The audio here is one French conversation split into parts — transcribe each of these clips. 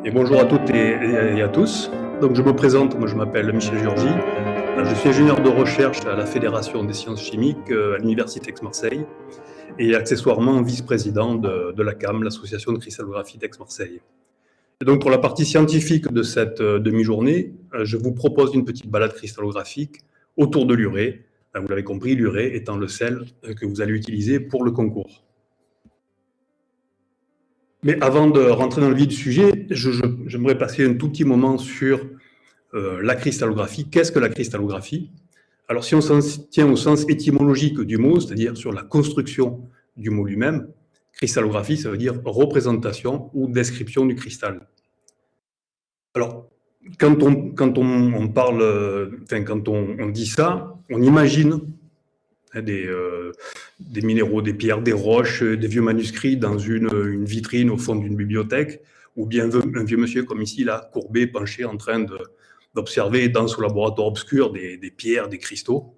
Et bonjour à toutes et à tous. Donc je me présente, moi je m'appelle Michel Giorgi. Je suis ingénieur de recherche à la Fédération des sciences chimiques à l'Université d'Aix-Marseille et accessoirement vice-président de l'ACAM, l'Association de cristallographie d'Aix-Marseille. Et donc pour la partie scientifique de cette demi-journée, je vous propose une petite balade cristallographique autour de l'urée. Vous l'avez compris, l'urée étant le sel que vous allez utiliser pour le concours. Mais avant de rentrer dans le vif du sujet, j'aimerais passer un tout petit moment sur la cristallographie. Qu'est-ce que la cristallographie? Alors, si on s'en tient au sens étymologique du mot, c'est-à-dire sur la construction du mot lui-même, cristallographie, ça veut dire représentation ou description du cristal. Alors, quand on parle, quand on dit ça, on imagine des minéraux, des pierres, des roches, des vieux manuscrits dans une vitrine au fond d'une bibliothèque, ou bien un vieux monsieur comme ici, là, courbé, penché, en train d'observer dans son laboratoire obscur des pierres, des cristaux.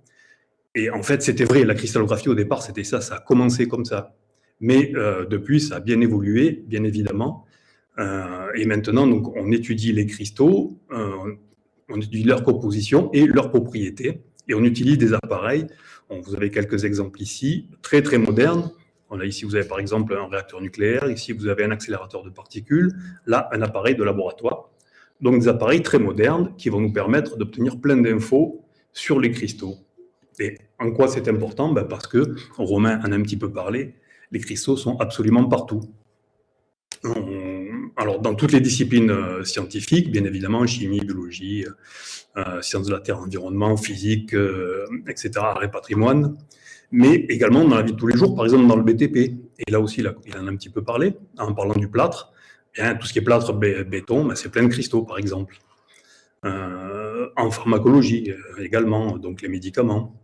Et en fait, c'était vrai, la cristallographie au départ, c'était ça, ça a commencé comme ça. Mais depuis, ça a bien évolué, bien évidemment. Et maintenant, donc, on étudie les cristaux, on étudie leur composition et leurs propriétés, et on utilise des appareils. Vous avez quelques exemples ici, très très modernes. Ici, vous avez par exemple un réacteur nucléaire, ici vous avez un accélérateur de particules, là un appareil de laboratoire. Donc des appareils très modernes qui vont nous permettre d'obtenir plein d'infos sur les cristaux. Et en quoi c'est important? Parce que, Romain en a un petit peu parlé, les cristaux sont absolument partout. Alors, dans toutes les disciplines scientifiques, bien évidemment, chimie, biologie, sciences de la Terre, environnement, physique, etc., art et patrimoine, mais également dans la vie de tous les jours, par exemple dans le BTP. Et là aussi, il en a un petit peu parlé, en parlant du plâtre. Bien, tout ce qui est plâtre, béton, c'est plein de cristaux, par exemple. En pharmacologie également, donc les médicaments.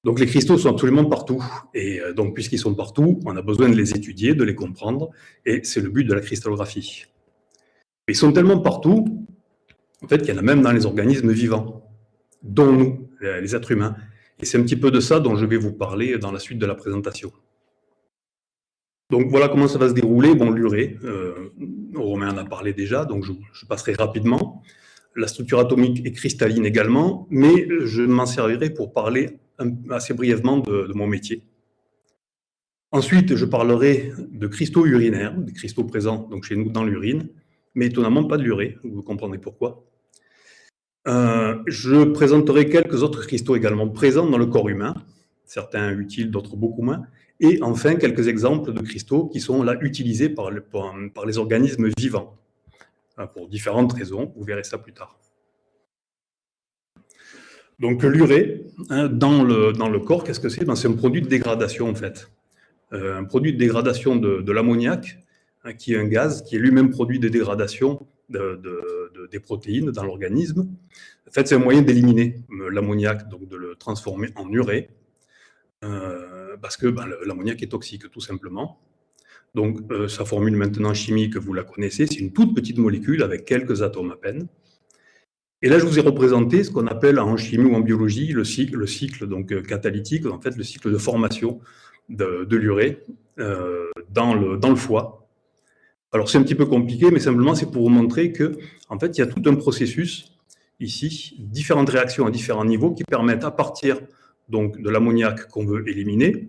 Donc les cristaux sont absolument partout, et donc puisqu'ils sont partout, on a besoin de les étudier, de les comprendre, et c'est le but de la cristallographie. Ils sont tellement partout, en fait, qu'il y en a même dans les organismes vivants, dont nous, les êtres humains. Et c'est un petit peu de ça dont je vais vous parler dans la suite de la présentation. Donc voilà comment ça va se dérouler. Bon, l'urée, Romain en a parlé déjà, donc je passerai rapidement. La structure atomique est cristalline également, mais je m'en servirai pour parler assez brièvement de mon métier. Ensuite, je parlerai de cristaux urinaires, des cristaux présents donc, chez nous dans l'urine, mais étonnamment pas de l'urée, vous comprendrez pourquoi. Je présenterai quelques autres cristaux également présents dans le corps humain, certains utiles, d'autres beaucoup moins, et enfin quelques exemples de cristaux qui sont là utilisés par les organismes vivants, pour différentes raisons, vous verrez ça plus tard. Donc l'urée, dans le corps, qu'est-ce que c'est? C'est un produit de dégradation en fait. Un produit de dégradation de l'ammoniac, qui est un gaz qui est lui-même produit de dégradation des protéines dans l'organisme. En fait, c'est un moyen d'éliminer l'ammoniac, donc de le transformer en urée, parce que l'ammoniac est toxique, tout simplement. Donc, sa formule maintenant chimique, vous la connaissez, c'est une toute petite molécule avec quelques atomes à peine. Et là, je vous ai représenté ce qu'on appelle en chimie ou en biologie le cycle donc, catalytique, en fait, le cycle de formation de l'urée dans le foie. Alors, c'est un petit peu compliqué, mais simplement, c'est pour vous montrer que, en fait, il y a tout un processus ici, différentes réactions à différents niveaux qui permettent, à partir donc, de l'ammoniac qu'on veut éliminer,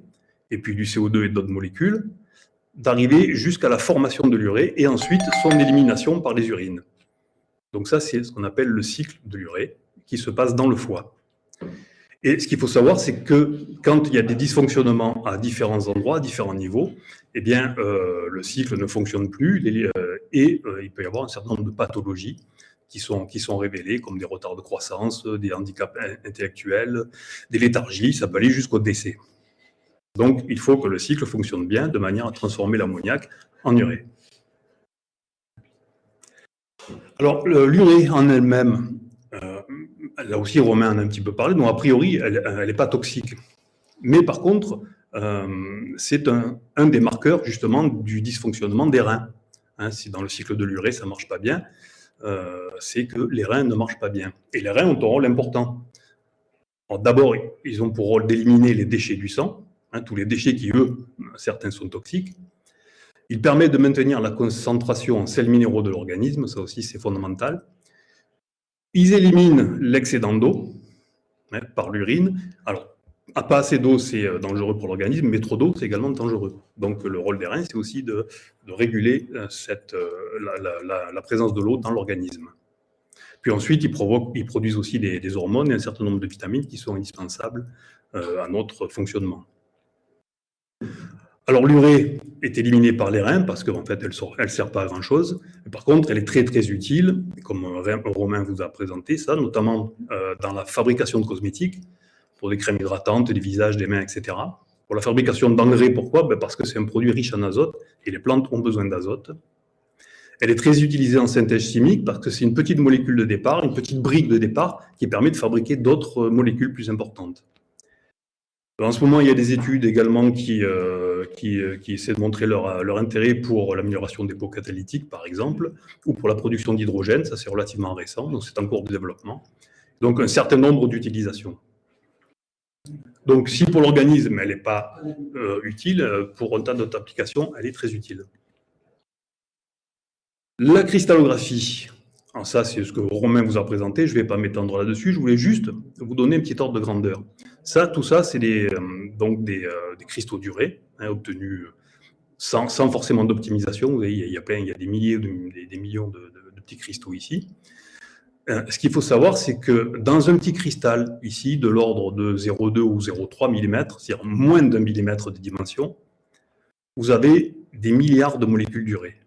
et puis du CO2 et d'autres molécules, d'arriver jusqu'à la formation de l'urée et ensuite son élimination par les urines. Donc ça, c'est ce qu'on appelle le cycle de l'urée qui se passe dans le foie. Et ce qu'il faut savoir, c'est que quand il y a des dysfonctionnements à différents endroits, à différents niveaux, eh bien, le cycle ne fonctionne plus et il peut y avoir un certain nombre de pathologies qui sont révélées, comme des retards de croissance, des handicaps intellectuels, des léthargies, ça peut aller jusqu'au décès. Donc, il faut que le cycle fonctionne bien de manière à transformer l'ammoniac en urée. Alors, l'urée en elle-même, là aussi Romain en a un petit peu parlé, donc a priori, elle n'est pas toxique. Mais par contre, c'est un des marqueurs justement du dysfonctionnement des reins. Si dans le cycle de l'urée, ça ne marche pas bien, c'est que les reins ne marchent pas bien. Et les reins ont un rôle important. D'abord, ils ont pour rôle d'éliminer les déchets du sang, tous les déchets qui, eux, certains sont toxiques. Il permet de maintenir la concentration en sels minéraux de l'organisme, ça aussi c'est fondamental. Ils éliminent l'excédent d'eau par l'urine. Alors, pas assez d'eau, c'est dangereux pour l'organisme, mais trop d'eau, c'est également dangereux. Donc, le rôle des reins, c'est aussi de réguler la présence de l'eau dans l'organisme. Puis ensuite, ils produisent aussi des hormones et un certain nombre de vitamines qui sont indispensables à notre fonctionnement. Alors, l'urée est éliminée par les reins parce qu'en fait, elle ne sert pas à grand-chose. Par contre, elle est très, très utile, comme Romain vous a présenté ça, notamment dans la fabrication de cosmétiques, pour des crèmes hydratantes, des visages, des mains, etc. Pour la fabrication d'engrais, pourquoi? Parce que c'est un produit riche en azote et les plantes ont besoin d'azote. Elle est très utilisée en synthèse chimique parce que c'est une petite molécule de départ, une petite brique de départ qui permet de fabriquer d'autres molécules plus importantes. En ce moment, il y a des études également qui essaient de montrer leur intérêt pour l'amélioration des pots catalytiques, par exemple, ou pour la production d'hydrogène. Ça, c'est relativement récent, donc c'est en cours de développement. Donc, un certain nombre d'utilisations. Donc, si pour l'organisme, elle n'est pas utile, pour un tas d'autres applications, elle est très utile. La cristallographie. Alors ça, c'est ce que Romain vous a présenté. Je ne vais pas m'étendre là-dessus. Je voulais juste vous donner un petit ordre de grandeur. Tout ça, c'est des cristaux durés, obtenus sans forcément d'optimisation. Vous voyez, il y a des milliers, des millions de petits cristaux ici. Ce qu'il faut savoir, c'est que dans un petit cristal, ici, de l'ordre de 0,2 ou 0,3 mm, c'est-à-dire moins d'un millimètre de dimension, vous avez des milliards de molécules d'urée,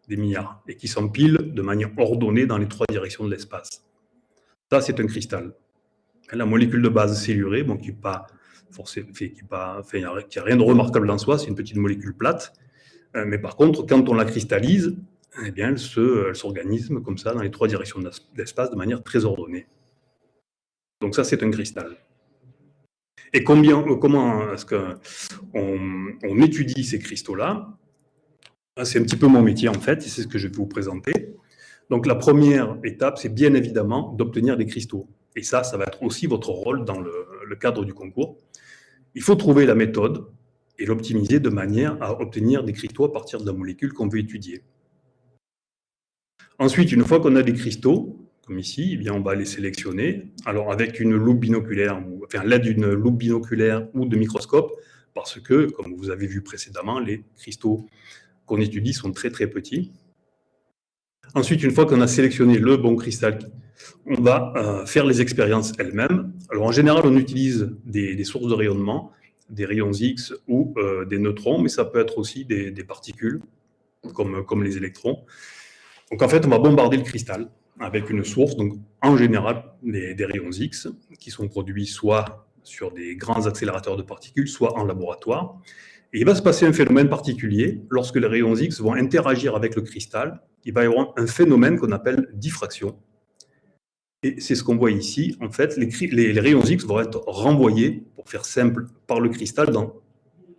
des milliards, et qui s'empilent de manière ordonnée dans les 3 directions de l'espace. Ça, c'est un cristal. La molécule de base, c'est l'urée, bon, qui n'a rien de remarquable en soi, c'est une petite molécule plate. Mais par contre, quand on la cristallise, eh bien, elle s'organise comme ça dans les 3 directions de l'espace de manière très ordonnée. Donc ça, c'est un cristal. Et comment est-ce qu'on étudie ces cristaux-là? C'est un petit peu mon métier, en fait, et c'est ce que je vais vous présenter. Donc la première étape, c'est bien évidemment d'obtenir des cristaux. Et ça va être aussi votre rôle dans le cadre du concours. Il faut trouver la méthode et l'optimiser de manière à obtenir des cristaux à partir de la molécule qu'on veut étudier. Ensuite, une fois qu'on a des cristaux, comme ici, eh bien, on va les sélectionner. Alors, avec une loupe binoculaire, l'aide d'une loupe binoculaire ou de microscope, parce que, comme vous avez vu précédemment, les cristaux qu'on étudie sont très, très petits. Ensuite, une fois qu'on a sélectionné le bon cristal, on va faire les expériences elles-mêmes. Alors, en général, on utilise des sources de rayonnement, des rayons X ou des neutrons, mais ça peut être aussi des particules, comme les électrons. Donc, en fait, on va bombarder le cristal avec une source, donc en général des rayons X, qui sont produits soit sur des grands accélérateurs de particules, soit en laboratoire. Et il va se passer un phénomène particulier. Lorsque les rayons X vont interagir avec le cristal, il va y avoir un phénomène qu'on appelle diffraction. Et c'est ce qu'on voit ici. En fait, les rayons X vont être renvoyés, pour faire simple, par le cristal dans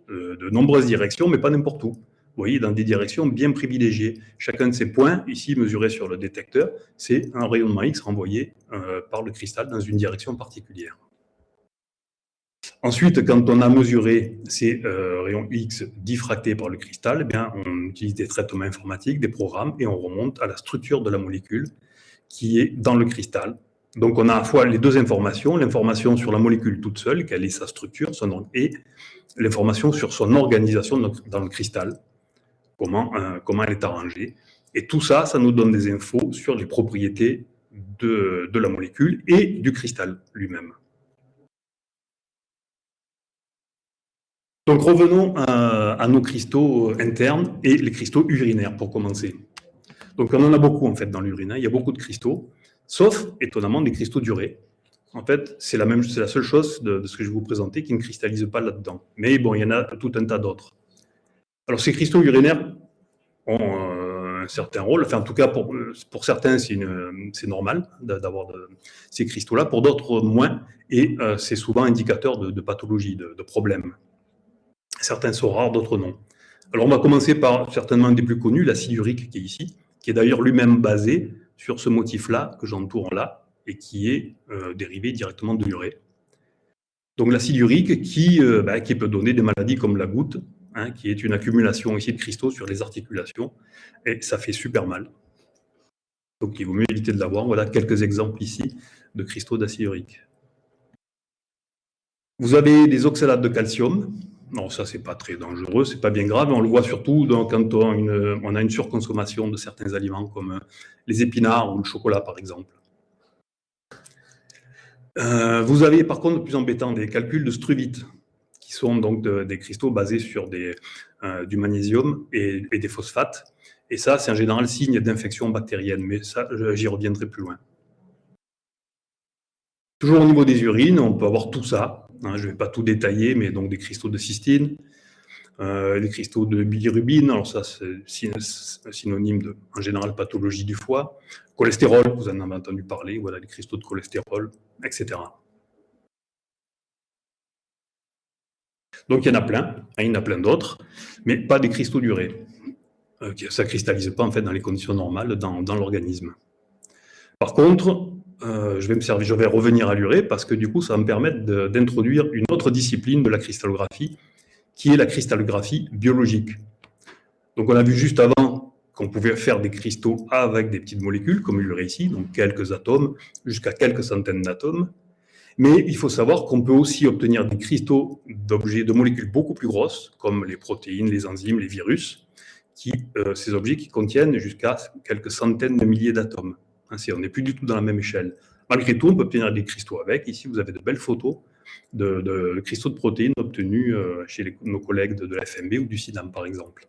de nombreuses directions, mais pas n'importe où. Vous voyez, dans des directions bien privilégiées. Chacun de ces points, ici mesurés sur le détecteur, c'est un rayonnement X renvoyé par le cristal dans une direction particulière. Ensuite, quand on a mesuré ces rayons X diffractés par le cristal, eh bien, on utilise des traitements informatiques, des programmes, et on remonte à la structure de la molécule qui est dans le cristal. Donc, on a à la fois les deux informations, l'information sur la molécule toute seule, quelle est sa structure, et l'information sur son organisation dans le cristal, comment elle est arrangée. Et tout ça, ça nous donne des infos sur les propriétés de la molécule et du cristal lui-même. Donc revenons à nos cristaux internes et les cristaux urinaires pour commencer. Donc on en a beaucoup en fait dans l'urine, il y a beaucoup de cristaux, sauf étonnamment des cristaux d'urée. En fait, c'est la seule chose de ce que je vais vous présenter qui ne cristallise pas là-dedans. Mais bon, il y en a tout un tas d'autres. Alors ces cristaux urinaires ont un certain rôle, enfin en tout cas pour certains c'est normal d'avoir ces cristaux-là, pour d'autres moins, et c'est souvent indicateur de pathologie, de problèmes. Certains sont rares, d'autres non. Alors on va commencer par certainement un des plus connus, l'acide urique qui est ici, qui est d'ailleurs lui-même basé sur ce motif-là que j'entoure là, et qui est dérivé directement de l'urée. Donc l'acide urique qui peut donner des maladies comme la goutte, hein, qui est une accumulation ici de cristaux sur les articulations, et ça fait super mal. Donc il vaut mieux éviter de l'avoir. Voilà quelques exemples ici de cristaux d'acide urique. Vous avez des oxalates de calcium. Non, ça, c'est pas très dangereux, c'est pas bien grave. On le voit surtout quand on a une surconsommation de certains aliments comme les épinards ou le chocolat, par exemple. Vous avez, par contre, le plus embêtant, des calculs de struvite, qui sont donc des cristaux basés sur du magnésium et des phosphates. Et ça, c'est en général signe d'infection bactérienne, mais ça, j'y reviendrai plus loin. Toujours au niveau des urines, on peut avoir tout ça. Hein, je ne vais pas tout détailler, mais donc des cristaux de cystine, des cristaux de bilirubine, alors ça c'est synonyme de, en général, pathologie du foie. Cholestérol, vous en avez entendu parler, voilà, les cristaux de cholestérol, etc. Donc il y en a plein, hein, il y en a plein d'autres, mais pas des cristaux d'urée. Ça ne cristallise pas en fait dans les conditions normales dans l'organisme. Par contre, je vais revenir à l'urée parce que du coup, ça va me permettre d'introduire une autre discipline de la cristallographie, qui est la cristallographie biologique. Donc, on a vu juste avant qu'on pouvait faire des cristaux avec des petites molécules, comme l'urée ici, donc quelques atomes, jusqu'à quelques centaines d'atomes. Mais il faut savoir qu'on peut aussi obtenir des cristaux d'objets, de molécules beaucoup plus grosses, comme les protéines, les enzymes, les virus, ces objets qui contiennent jusqu'à quelques centaines de milliers d'atomes. On n'est plus du tout dans la même échelle. Malgré tout, on peut obtenir des cristaux avec. Ici, vous avez de belles photos de cristaux de protéines obtenus chez nos collègues de la FMB ou du CIDAM, par exemple.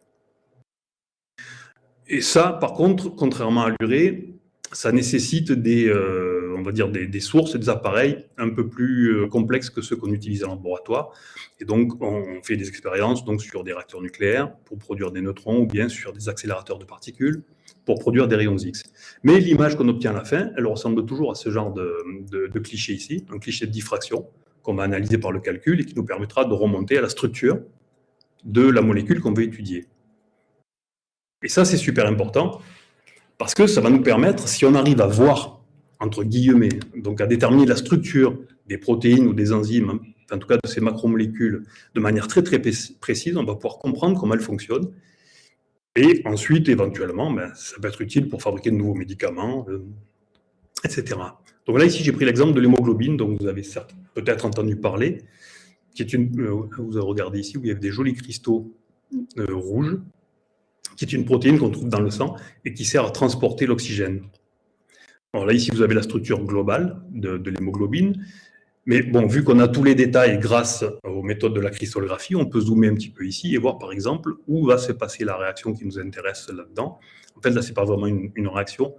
Et ça, par contre, contrairement à l'urée, ça nécessite on va dire des sources et des appareils un peu plus complexes que ceux qu'on utilise en laboratoire. Et donc, on fait des expériences donc, sur des réacteurs nucléaires pour produire des neutrons ou bien sur des accélérateurs de particules pour produire des rayons X. Mais l'image qu'on obtient à la fin, elle ressemble toujours à ce genre de cliché ici, un cliché de diffraction qu'on va analyser par le calcul et qui nous permettra de remonter à la structure de la molécule qu'on veut étudier. Et ça, c'est super important parce que ça va nous permettre, si on arrive à voir, entre guillemets, donc à déterminer la structure des protéines ou des enzymes, en tout cas de ces macromolécules, de manière très très précise, on va pouvoir comprendre comment elles fonctionnent. Et ensuite, éventuellement, ça peut être utile pour fabriquer de nouveaux médicaments, etc. Donc là, ici, j'ai pris l'exemple de l'hémoglobine, dont vous avez peut-être entendu parler, qui est vous regardez ici, où il y a des jolis cristaux rouges, qui est une protéine qu'on trouve dans le sang et qui sert à transporter l'oxygène. Alors là, ici, vous avez la structure globale de l'hémoglobine. Mais bon, vu qu'on a tous les détails grâce aux méthodes de la cristallographie, on peut zoomer un petit peu ici et voir, par exemple, où va se passer la réaction qui nous intéresse là-dedans. En fait, là, ce n'est pas vraiment une réaction.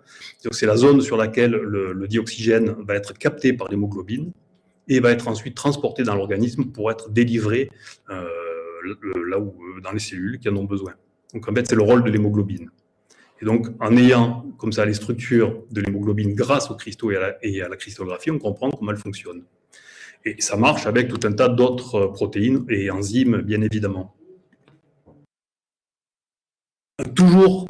C'est la zone sur laquelle le dioxygène va être capté par l'hémoglobine et va être ensuite transporté dans l'organisme pour être délivré là où, dans les cellules qui en ont besoin. Donc, en fait, c'est le rôle de l'hémoglobine. Et donc, en ayant comme ça les structures de l'hémoglobine grâce aux cristaux et à la cristallographie, on comprend comment elle fonctionne. Et ça marche avec tout un tas d'autres protéines et enzymes, bien évidemment. Toujours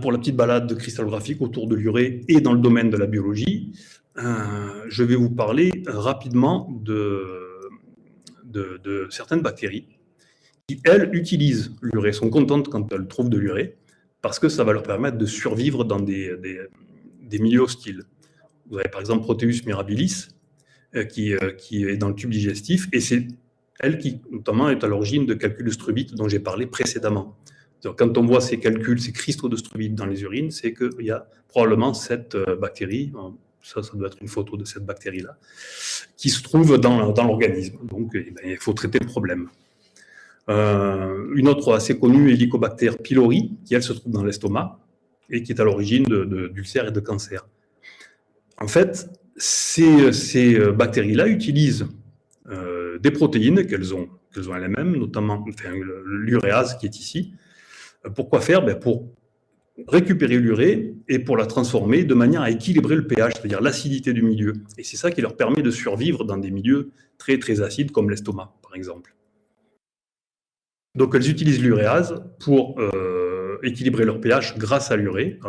pour la petite balade cristalographique autour de l'urée et dans le domaine de la biologie, je vais vous parler rapidement de certaines bactéries qui, elles, utilisent l'urée, sont contentes quand elles trouvent de l'urée, parce que ça va leur permettre de survivre dans des milieux hostiles. Vous avez par exemple Proteus mirabilis, qui est dans le tube digestif, et c'est elle qui, notamment, est à l'origine de calculs de struvite dont j'ai parlé précédemment. Donc, quand on voit ces calculs, ces cristaux de struvite dans les urines, c'est qu'il y a probablement cette bactérie, ça doit être une photo de cette bactérie-là, qui se trouve dans l'organisme. Donc, il faut traiter le problème. Une autre assez connue, Helicobacter pylori, qui elle se trouve dans l'estomac et qui est à l'origine d'ulcères et de cancers. En fait, ces bactéries-là utilisent des protéines qu'elles ont elles-mêmes, notamment l'uréase qui est ici. Pourquoi faire? Pour récupérer l'urée et pour la transformer de manière à équilibrer le pH, c'est-à-dire l'acidité du milieu. Et c'est ça qui leur permet de survivre dans des milieux très très acides comme l'estomac, par exemple. Donc elles utilisent l'uréase pour équilibrer leur pH grâce à l'urée,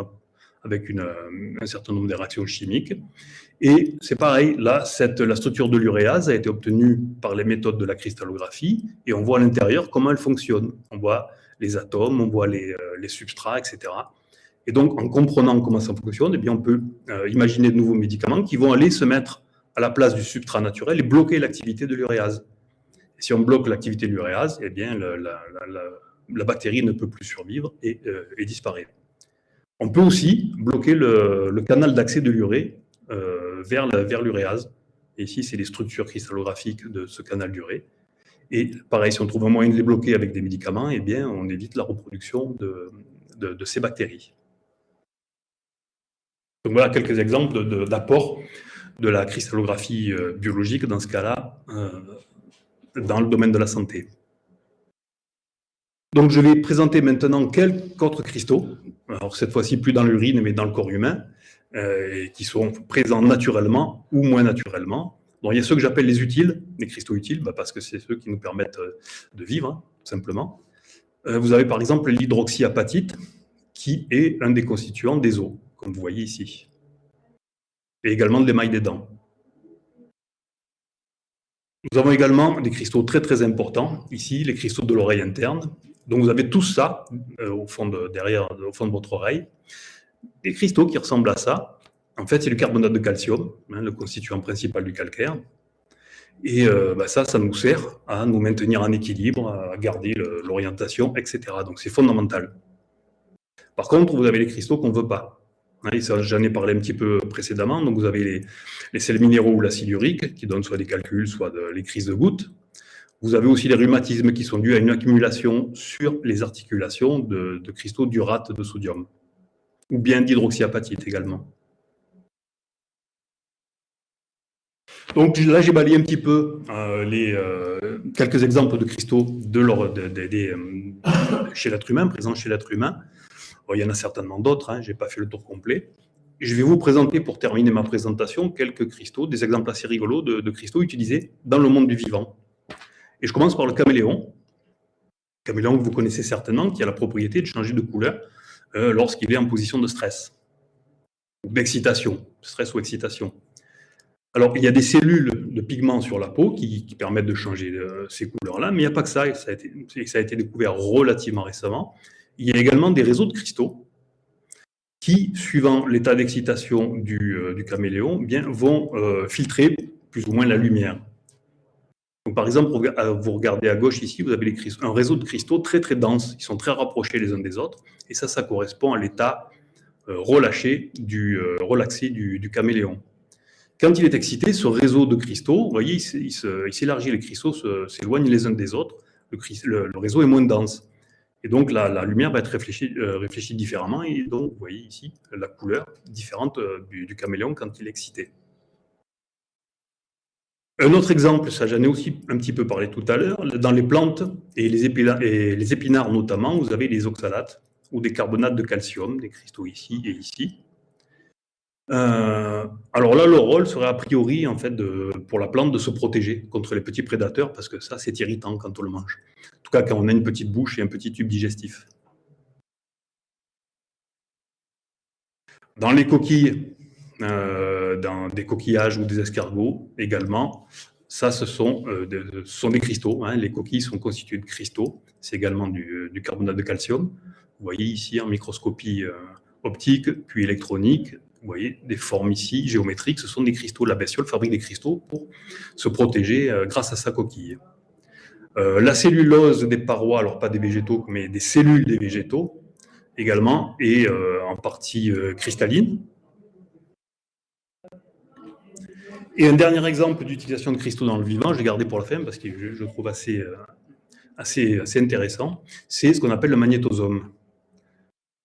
avec un certain nombre de réactions chimiques. Et c'est pareil, là, la structure de l'uréase a été obtenue par les méthodes de la cristallographie, et on voit à l'intérieur comment elle fonctionne. On voit les atomes, on voit les substrats, etc. Et donc, en comprenant comment ça fonctionne, eh bien, on peut imaginer de nouveaux médicaments qui vont aller se mettre à la place du substrat naturel et bloquer l'activité de l'uréase. Et si on bloque l'activité de l'uréase, eh bien, la bactérie ne peut plus survivre et disparaît. On peut aussi bloquer le canal d'accès de l'urée vers l'uréase. Et ici, c'est les structures cristallographiques de ce canal d'urée. Et pareil, si on trouve un moyen de les bloquer avec des médicaments, eh bien, on évite la reproduction de ces bactéries. Donc voilà quelques exemples d'apport de la cristallographie biologique, dans ce cas-là, dans le domaine de la santé. Donc je vais présenter maintenant quelques autres cristaux, alors cette fois-ci plus dans l'urine, mais dans le corps humain, qui sont présents naturellement ou moins naturellement. Donc, il y a ceux que j'appelle les utiles, les cristaux utiles, parce que c'est ceux qui nous permettent de vivre, hein, tout simplement. Vous avez par exemple l'hydroxyapatite, qui est un des constituants des os, comme vous voyez ici, et également de l'émail des dents. Nous avons également des cristaux très très importants, ici, les cristaux de l'oreille interne. Donc vous avez tout ça au fond de votre oreille. Des cristaux qui ressemblent à ça. En fait, c'est du carbonate de calcium, hein, le constituant principal du calcaire. Et ça nous sert à nous maintenir en équilibre, à garder l'orientation, etc. Donc c'est fondamental. Par contre, vous avez les cristaux qu'on ne veut pas. J'en ai parlé un petit peu précédemment. Donc vous avez les sels minéraux ou l'acide urique, qui donnent soit des calculs, soit les crises de gouttes. Vous avez aussi les rhumatismes qui sont dus à une accumulation sur les articulations de cristaux d'urate de sodium, ou bien d'hydroxyapatite également. Donc là, j'ai balayé un petit peu quelques exemples de cristaux chez l'être humain, présents chez l'être humain. Bon, il y en a certainement d'autres, hein, je n'ai pas fait le tour complet. Je vais vous présenter, pour terminer ma présentation, quelques cristaux, des exemples assez rigolos de cristaux utilisés dans le monde du vivant. Et je commence par le caméléon. Le caméléon que vous connaissez certainement, qui a la propriété de changer de couleur lorsqu'il est en position de stress, ou d'excitation, stress ou excitation. Alors, il y a des cellules de pigments sur la peau qui permettent de changer ces couleurs-là, mais il n'y a pas que ça, ça a été découvert relativement récemment. Il y a également des réseaux de cristaux qui, suivant l'état d'excitation du caméléon, vont filtrer plus ou moins la lumière. Donc, par exemple, vous regardez à gauche ici, vous avez un réseau de cristaux très très denses, ils sont très rapprochés les uns des autres, et ça correspond à l'état relaxé du caméléon. Quand il est excité, ce réseau de cristaux, vous voyez, il s'élargit, les cristaux s'éloignent les uns des autres, le réseau est moins dense. Et donc, la lumière va être réfléchie différemment, et donc, vous voyez ici la couleur différente du caméléon quand il est excité. Un autre exemple, ça j'en ai aussi un petit peu parlé tout à l'heure, dans les plantes et les épinards notamment, vous avez les oxalates ou des carbonates de calcium, des cristaux ici et ici. Alors là, le rôle serait a priori, en fait, pour la plante de se protéger contre les petits prédateurs, parce que ça, c'est irritant quand on le mange. En tout cas, quand on a une petite bouche et un petit tube digestif. Dans les coquilles, dans des coquillages ou des escargots également, ça, ce sont des cristaux. Hein. Les coquilles sont constituées de cristaux. C'est également du carbonate de calcium. Vous voyez ici en microscopie optique, puis électronique, vous voyez des formes ici géométriques. Ce sont des cristaux. La bestiole fabrique des cristaux pour se protéger grâce à sa coquille. La cellulose des parois, alors pas des végétaux, mais des cellules des végétaux également, est en partie cristalline. Et un dernier exemple d'utilisation de cristaux dans le vivant, je l'ai gardé pour la fin parce que je le trouve assez intéressant, c'est ce qu'on appelle le magnétosome.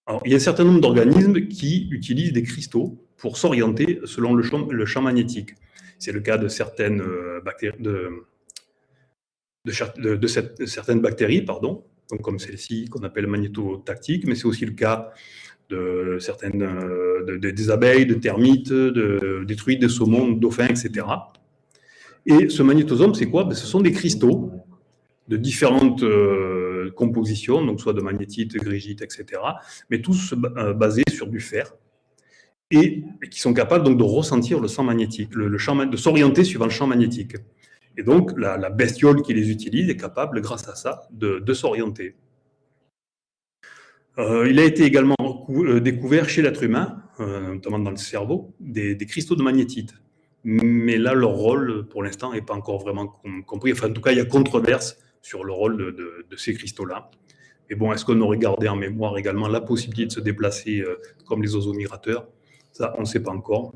Alors, il y a un certain nombre d'organismes qui utilisent des cristaux pour s'orienter selon le champ magnétique. C'est le cas de certaines bactéries, donc comme celle-ci qu'on appelle magnétotactique, mais c'est aussi le cas de des abeilles, de termites, des truites, des saumons, de dauphins, etc. Et ce magnétosome, c'est quoi? Ce sont des cristaux de différentes compositions, donc soit de magnétite, grégite, etc., mais tous basés sur du fer. et qui sont capables donc de ressentir le champ magnétique, de s'orienter suivant le champ magnétique. Et donc, la bestiole qui les utilise est capable, grâce à ça, de s'orienter. Il a été également découvert chez l'être humain, notamment dans le cerveau, des cristaux de magnétite. Mais là, leur rôle, pour l'instant, n'est pas encore vraiment compris. Enfin, en tout cas, il y a controverse sur le rôle de ces cristaux-là. Mais bon, est-ce qu'on aurait gardé en mémoire également la possibilité de se déplacer comme les oiseaux migrateurs? Ça, on ne sait pas encore.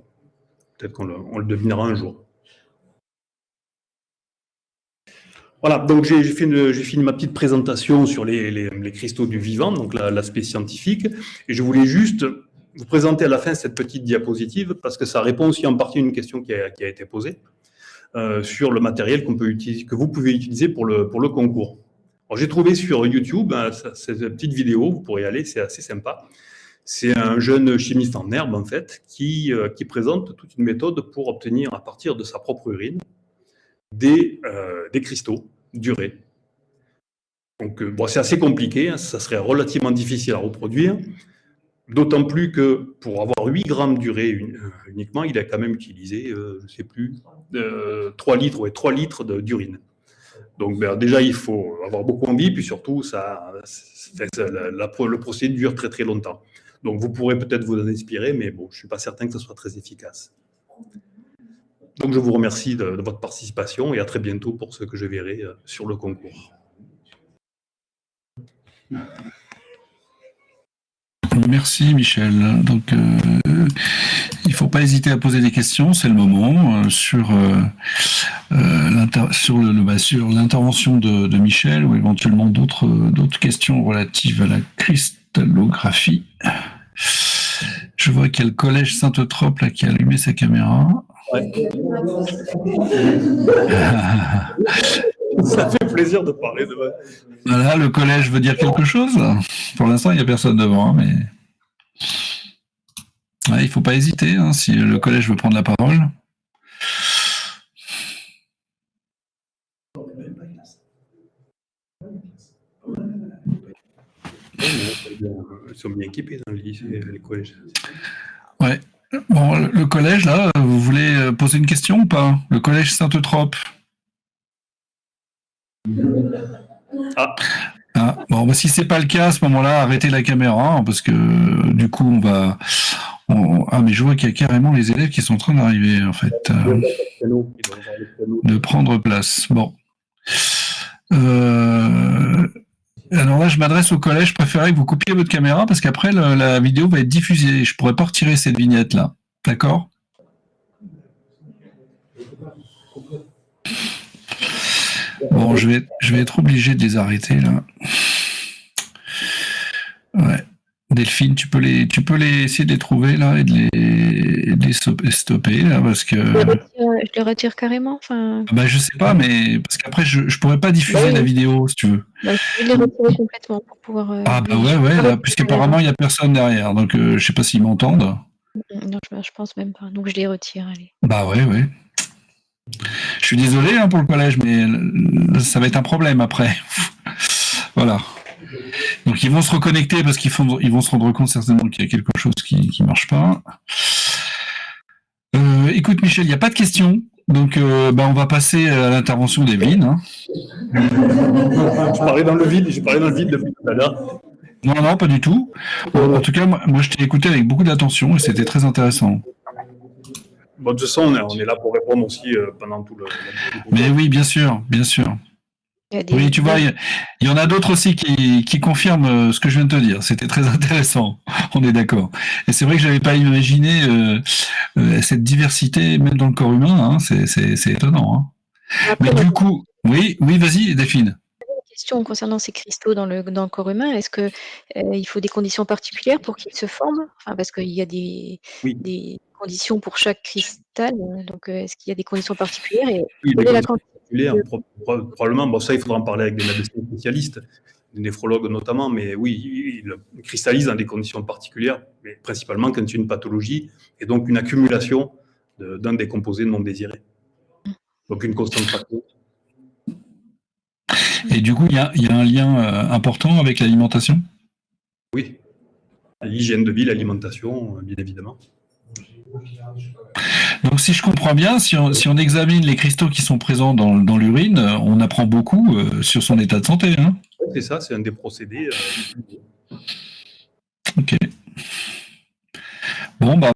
Peut-être qu'on le devinera un jour. Voilà, donc j'ai fini ma petite présentation sur les cristaux du vivant, donc l'aspect scientifique. Et je voulais juste vous présenter à la fin cette petite diapositive parce que ça répond aussi en partie à une question qui a été posée sur le matériel que vous pouvez utiliser pour le concours. J'ai trouvé sur YouTube cette petite vidéo, vous pourrez y aller, c'est assez sympa. C'est un jeune chimiste en herbe, en fait, qui présente toute une méthode pour obtenir, à partir de sa propre urine, des cristaux d'urée. Donc, c'est assez compliqué, hein, ça serait relativement difficile à reproduire, d'autant plus que pour avoir 8 grammes d'urée uniquement, il a quand même utilisé, je ne sais plus, 3 litres d'urine. Donc déjà, il faut avoir beaucoup envie, puis surtout, le procédé dure très très longtemps. Donc vous pourrez peut-être vous en inspirer, mais bon, je ne suis pas certain que ce soit très efficace. Donc je vous remercie de votre participation et à très bientôt pour ce que je verrai sur le concours. Merci Michel. Donc il ne faut pas hésiter à poser des questions, c'est le moment, sur l'intervention de Michel ou éventuellement d'autres questions relatives à la cristallographie. Je vois qu'il y a le collège Sainte-Eutrope là, qui a allumé sa caméra. Ouais. Ça fait plaisir de parler de... Voilà, le collège veut dire quelque chose. Pour l'instant, il n'y a personne devant, mais ouais, il ne faut pas hésiter hein, si le collège veut prendre la parole. Ils sont bien équipés dans les collèges. Ouais. Bon, le collège, là, vous voulez poser une question ou pas? Le collège Sainte-Eutrope. Bon, si c'est pas le cas, à ce moment-là, arrêtez la caméra, parce que du coup, mais je vois qu'il y a carrément les élèves qui sont en train d'arriver, en fait, de prendre place. Bon. Alors là, je m'adresse au collège. Je préférerais que vous coupiez votre caméra parce qu'après, la vidéo va être diffusée. Je ne pourrais pas retirer cette vignette-là. D'accord ? Bon, je vais être obligé de les arrêter, là. Ouais. Delphine, tu peux essayer de les trouver, là, et de les stopper, là, parce que... Je les retire carrément, enfin... je sais pas, mais parce qu'après, je pourrais pas diffuser la vidéo, si tu veux. Je vais les retirer complètement pour pouvoir... ouais, là, puisqu'apparemment, il n'y a personne derrière, donc je sais pas s'ils m'entendent. Non, je pense même pas, donc je les retire, allez. Ouais. Je suis désolé hein, pour le collège, mais ça va être un problème après. Voilà. Donc ils vont se reconnecter parce qu'ils vont se rendre compte certainement qu'il y a quelque chose qui ne marche pas. Écoute Michel, il n'y a pas de questions, donc on va passer à l'intervention d'Evelyne. Hein. Je parlais dans le vide depuis tout à l'heure. Non, pas du tout. En tout cas, moi je t'ai écouté avec beaucoup d'attention et c'était très intéressant. Bon, de toute façon, on est là pour répondre aussi pendant tout le... Mais oui, bien sûr. Oui, tu vois, il y en a d'autres aussi qui confirment ce que je viens de te dire. C'était très intéressant, on est d'accord. Et c'est vrai que je n'avais pas imaginé cette diversité, même dans le corps humain, hein, c'est étonnant. Hein. Après, mais du coup, oui, vas-y, Delphine. Question concernant ces cristaux dans le corps humain, est-ce que il faut des conditions particulières pour qu'ils se forment? Enfin, parce qu'il y a des conditions pour chaque cristal, donc est-ce qu'il y a des conditions particulières et quelle est la quantité? Probablement, ça il faudra en parler avec des médecins spécialistes, des néphrologues notamment, mais oui, ils cristallisent dans des conditions particulières, mais principalement quand il y a une pathologie et donc une accumulation d'un des composés non désirés. Donc une concentration. Et du coup, il y a un lien important avec l'alimentation ? Oui, l'hygiène de vie, l'alimentation, bien évidemment. Donc si je comprends bien, si on examine les cristaux qui sont présents dans l'urine, on apprend beaucoup sur son état de santé. Hein. C'est ça, c'est un des procédés. Ok. Bon, bah.